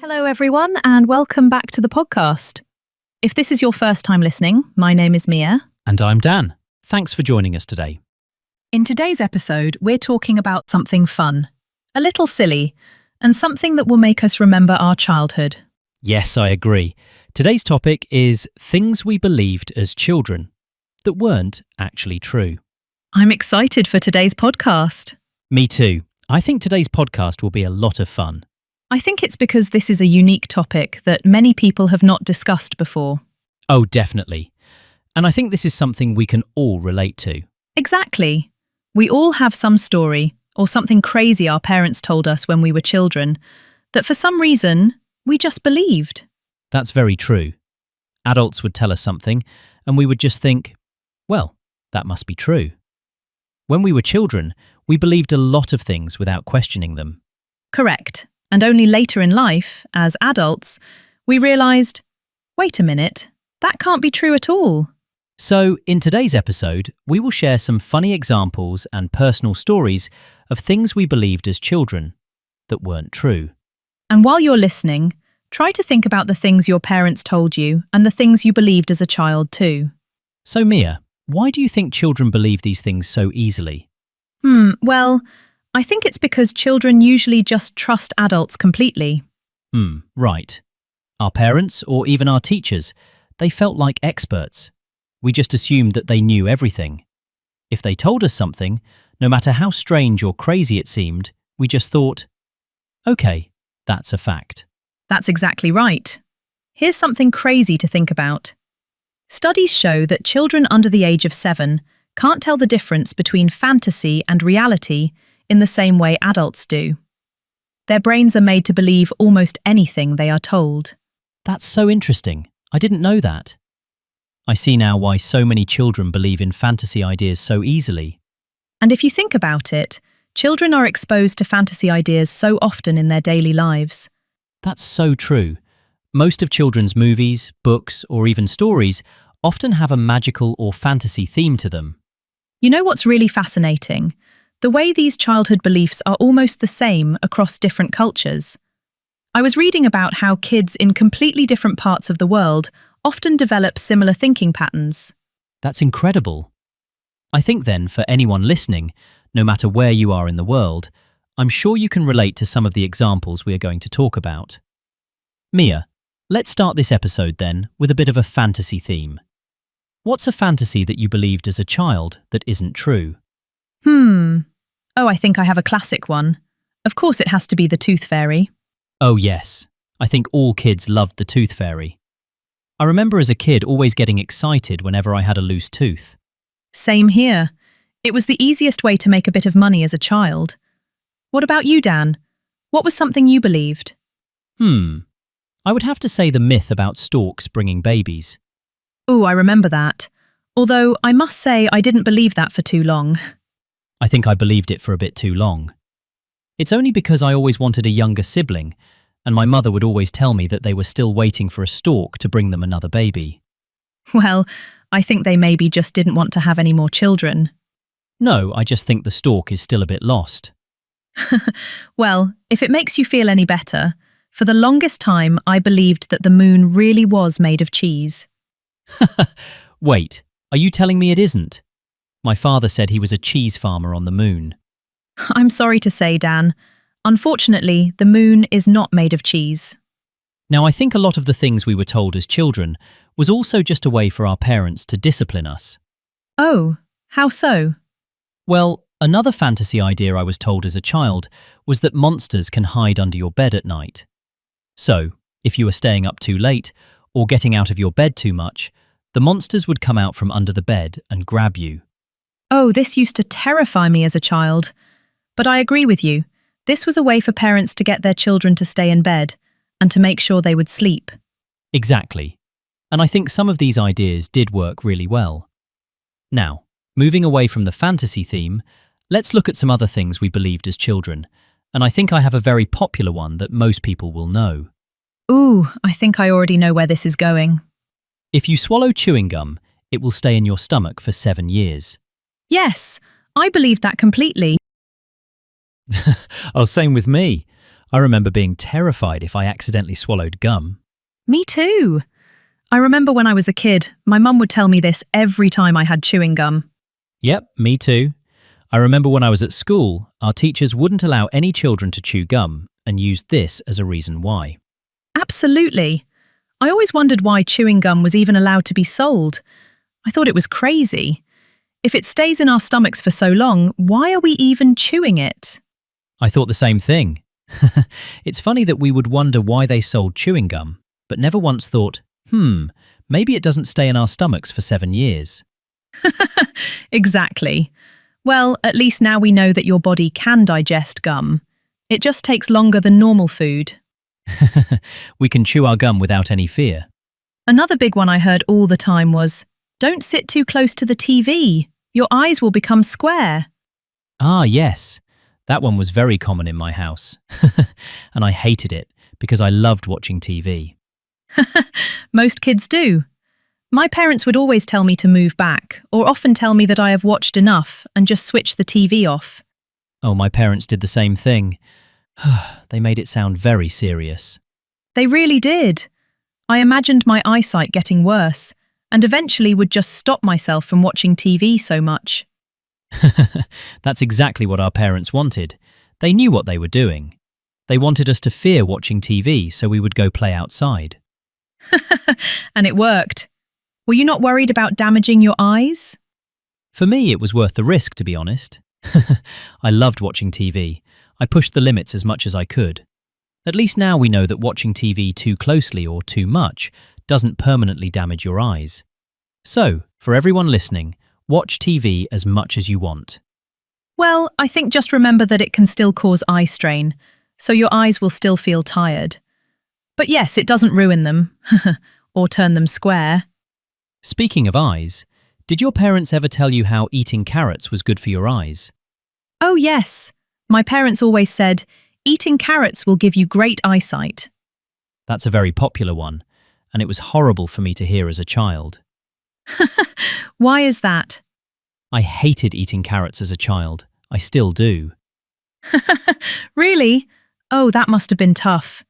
Hello, everyone, and welcome back to the podcast. If this is your first time listening, my name is Mia. And I'm Dan. Thanks for joining us today. In today's episode, we're talking about something fun, a little silly, and something that will make us remember our childhood. Yes, I agree. Today's topic is things we believed as children that weren't actually true. I'm excited for today's podcast. Me too. I think today's podcast will be a lot of fun. I think it's because this is a unique topic that many people have not discussed before. Oh, definitely. And I think this is something we can all relate to. Exactly. We all have some story or something crazy our parents told us when we were children that for some reason we just believed. That's very true. Adults would tell us something and we would just think, well, that must be true. When we were children, we believed a lot of things without questioning them. Correct. And only later in life, as adults, we realised, wait a minute, that can't be true at all. So, in today's episode, we will share some funny examples and personal stories of things we believed as children that weren't true. And while you're listening, try to think about the things your parents told you and the things you believed as a child too. So, Mia, why do you think children believe these things so easily? Well, I think it's because children usually just trust adults completely. Right. Our parents, or even our teachers, they felt like experts. We just assumed that they knew everything. If they told us something, no matter how strange or crazy it seemed, we just thought, okay, that's a fact. That's exactly right. Here's something crazy to think about. Studies show that children under the age of 7 can't tell the difference between fantasy and reality in the same way adults do. Their brains are made to believe almost anything they are told. That's so interesting. I didn't know that. I see now why so many children believe in fantasy ideas so easily. And if you think about it, children are exposed to fantasy ideas so often in their daily lives. That's so true. Most of children's movies, books, or even stories often have a magical or fantasy theme to them. You know what's really fascinating? The way these childhood beliefs are almost the same across different cultures. I was reading about how kids in completely different parts of the world often develop similar thinking patterns. That's incredible. I think then, for anyone listening, no matter where you are in the world, I'm sure you can relate to some of the examples we are going to talk about. Mia, let's start this episode then with a bit of a fantasy theme. What's a fantasy that you believed as a child that isn't true? Oh, I think I have a classic one. Of course it has to be the tooth fairy. Oh yes, I think all kids loved the tooth fairy. I remember as a kid always getting excited whenever I had a loose tooth. Same here. It was the easiest way to make a bit of money as a child. What about you, Dan? What was something you believed? I would have to say the myth about storks bringing babies. Oh, I remember that. Although I must say I didn't believe that for too long. I think I believed it for a bit too long. It's only because I always wanted a younger sibling, and my mother would always tell me that they were still waiting for a stork to bring them another baby. Well, I think they maybe just didn't want to have any more children. No, I just think the stork is still a bit lost. Well, if it makes you feel any better, for the longest time I believed that the moon really was made of cheese. Wait, are you telling me it isn't? My father said he was a cheese farmer on the moon. I'm sorry to say, Dan. Unfortunately, the moon is not made of cheese. Now, I think a lot of the things we were told as children was also just a way for our parents to discipline us. Oh, how so? Well, another fantasy idea I was told as a child was that monsters can hide under your bed at night. So, if you were staying up too late or getting out of your bed too much, the monsters would come out from under the bed and grab you. Oh, this used to terrify me as a child. But I agree with you. This was a way for parents to get their children to stay in bed and to make sure they would sleep. Exactly. And I think some of these ideas did work really well. Now, moving away from the fantasy theme, let's look at some other things we believed as children. And I think I have a very popular one that most people will know. Ooh, I think I already know where this is going. If you swallow chewing gum, it will stay in your stomach for 7 years. Yes, I believed that completely. Oh, same with me. I remember being terrified if I accidentally swallowed gum. Me too. I remember when I was a kid, my mum would tell me this every time I had chewing gum. Yep, me too. I remember when I was at school, our teachers wouldn't allow any children to chew gum and used this as a reason why. Absolutely. I always wondered why chewing gum was even allowed to be sold. I thought it was crazy. If it stays in our stomachs for so long, why are we even chewing it? I thought the same thing. It's funny that we would wonder why they sold chewing gum, but never once thought, maybe it doesn't stay in our stomachs for 7 years. Exactly. Well, at least now we know that your body can digest gum. It just takes longer than normal food. We can chew our gum without any fear. Another big one I heard all the time was, don't sit too close to the TV. Your eyes will become square. Ah, yes. That one was very common in my house. And I hated it because I loved watching TV. Most kids do. My parents would always tell me to move back, or often tell me that I have watched enough and just switch the TV off. Oh, my parents did the same thing. They made it sound very serious. They really did. I imagined my eyesight getting worse, and eventually would just stop myself from watching TV so much. That's exactly what our parents wanted. They knew what they were doing. They wanted us to fear watching TV so we would go play outside. And it worked. Were you not worried about damaging your eyes? For me, it was worth the risk, to be honest. I loved watching TV. I pushed the limits as much as I could. At least now we know that watching TV too closely or too much doesn't permanently damage your eyes. So, for everyone listening, watch TV as much as you want. Well, I think just remember that it can still cause eye strain, so your eyes will still feel tired. But yes, it doesn't ruin them, or turn them square. Speaking of eyes, did your parents ever tell you how eating carrots was good for your eyes? Oh yes, my parents always said, eating carrots will give you great eyesight. That's a very popular one, and it was horrible for me to hear as a child. Why is that? I hated eating carrots as a child. I still do. Really? Oh, that must have been tough.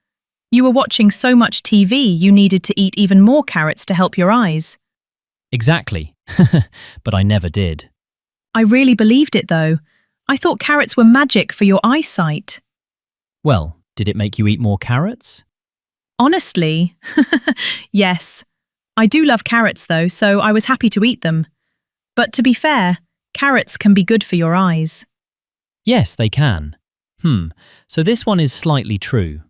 You were watching so much TV you needed to eat even more carrots to help your eyes. Exactly. But I never did. I really believed it though. I thought carrots were magic for your eyesight. Well, did it make you eat more carrots? Honestly, yes. I do love carrots though, so I was happy to eat them. But to be fair, carrots can be good for your eyes. Yes, they can. So this one is slightly true.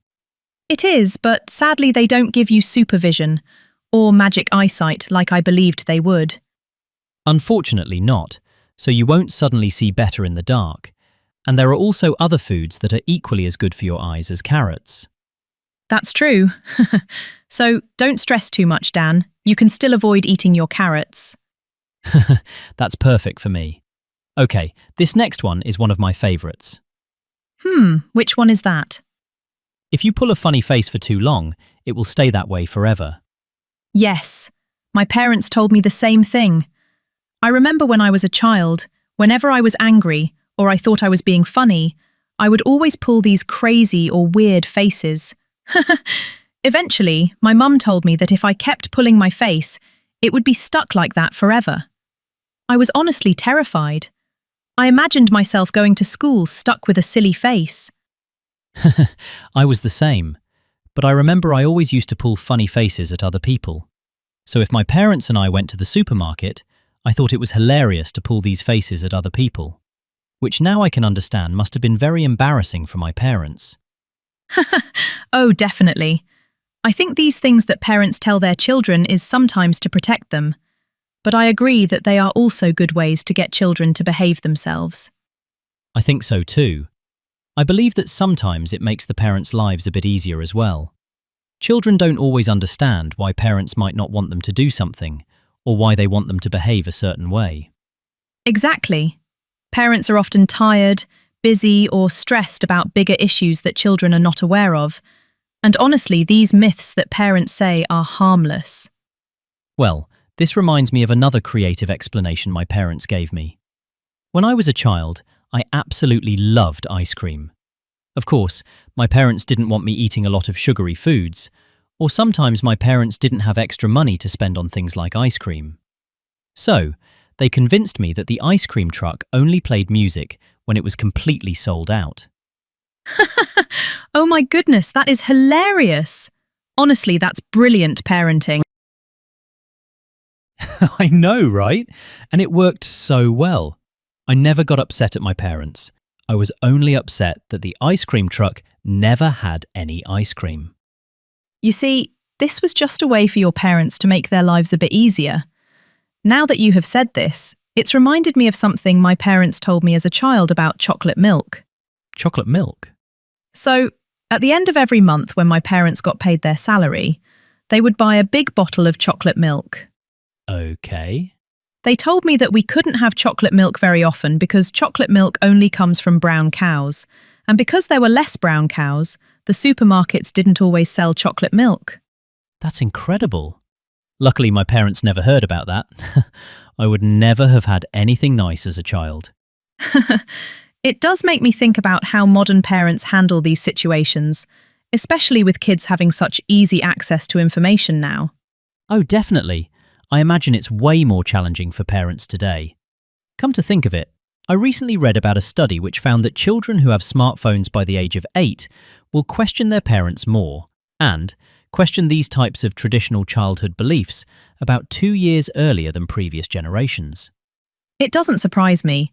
It is, but sadly they don't give you supervision or magic eyesight like I believed they would. Unfortunately not, so you won't suddenly see better in the dark. And there are also other foods that are equally as good for your eyes as carrots. That's true. So don't stress too much, Dan. You can still avoid eating your carrots. That's perfect for me. Okay, this next one is one of my favourites. Which one is that? If you pull a funny face for too long, it will stay that way forever. Yes, my parents told me the same thing. I remember when I was a child, whenever I was angry or I thought I was being funny, I would always pull these crazy or weird faces. Eventually, my mum told me that if I kept pulling my face, it would be stuck like that forever. I was honestly terrified. I imagined myself going to school stuck with a silly face. I was the same, but I remember I always used to pull funny faces at other people. So if my parents and I went to the supermarket, I thought it was hilarious to pull these faces at other people, which now I can understand must have been very embarrassing for my parents. Oh, definitely. I think these things that parents tell their children is sometimes to protect them, but I agree that they are also good ways to get children to behave themselves. I think so too. I believe that sometimes it makes the parents' lives a bit easier as well. Children don't always understand why parents might not want them to do something, or why they want them to behave a certain way. Exactly. Parents are often tired, busy, or stressed about bigger issues that children are not aware of. And honestly, these myths that parents say are harmless. Well, this reminds me of another creative explanation my parents gave me. When I was a child, I absolutely loved ice cream. Of course, my parents didn't want me eating a lot of sugary foods, or sometimes my parents didn't have extra money to spend on things like ice cream. So, they convinced me that the ice cream truck only played music when it was completely sold out. Oh my goodness, that is hilarious. Honestly, that's brilliant parenting. I know, right? And it worked so well. I never got upset at my parents. I was only upset that the ice cream truck never had any ice cream. You see, this was just a way for your parents to make their lives a bit easier. Now that you have said this, it's reminded me of something my parents told me as a child about chocolate milk. Chocolate milk? So, at the end of every month when my parents got paid their salary, they would buy a big bottle of chocolate milk. Okay. They told me that we couldn't have chocolate milk very often because chocolate milk only comes from brown cows, and because there were less brown cows, the supermarkets didn't always sell chocolate milk. That's incredible. Luckily, my parents never heard about that. I would never have had anything nice as a child. It does make me think about how modern parents handle these situations, especially with kids having such easy access to information now. Oh, definitely. I imagine it's way more challenging for parents today. Come to think of it, I recently read about a study which found that children who have smartphones by the age of 8 will question their parents more and question these types of traditional childhood beliefs about 2 years earlier than previous generations. It doesn't surprise me.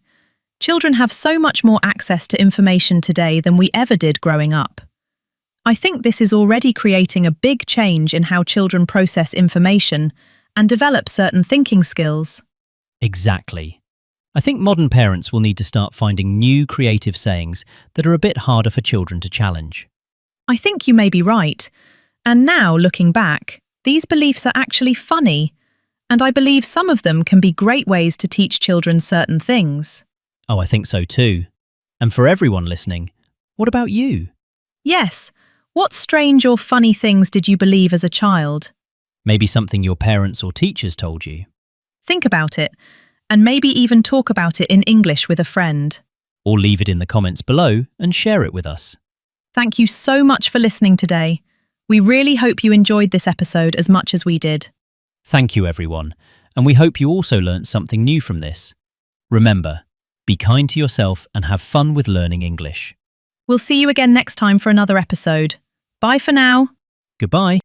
Children have so much more access to information today than we ever did growing up. I think this is already creating a big change in how children process information and develop certain thinking skills. Exactly. I think modern parents will need to start finding new creative sayings that are a bit harder for children to challenge. I think you may be right. And now, looking back, these beliefs are actually funny, and I believe some of them can be great ways to teach children certain things. Oh, I think so too. And for everyone listening, what about you? Yes, what strange or funny things did you believe as a child? Maybe something your parents or teachers told you. Think about it, and maybe even talk about it in English with a friend. Or leave it in the comments below and share it with us. Thank you so much for listening today. We really hope you enjoyed this episode as much as we did. Thank you, everyone, and we hope you also learnt something new from this. Remember, be kind to yourself and have fun with learning English. We'll see you again next time for another episode. Bye for now. Goodbye.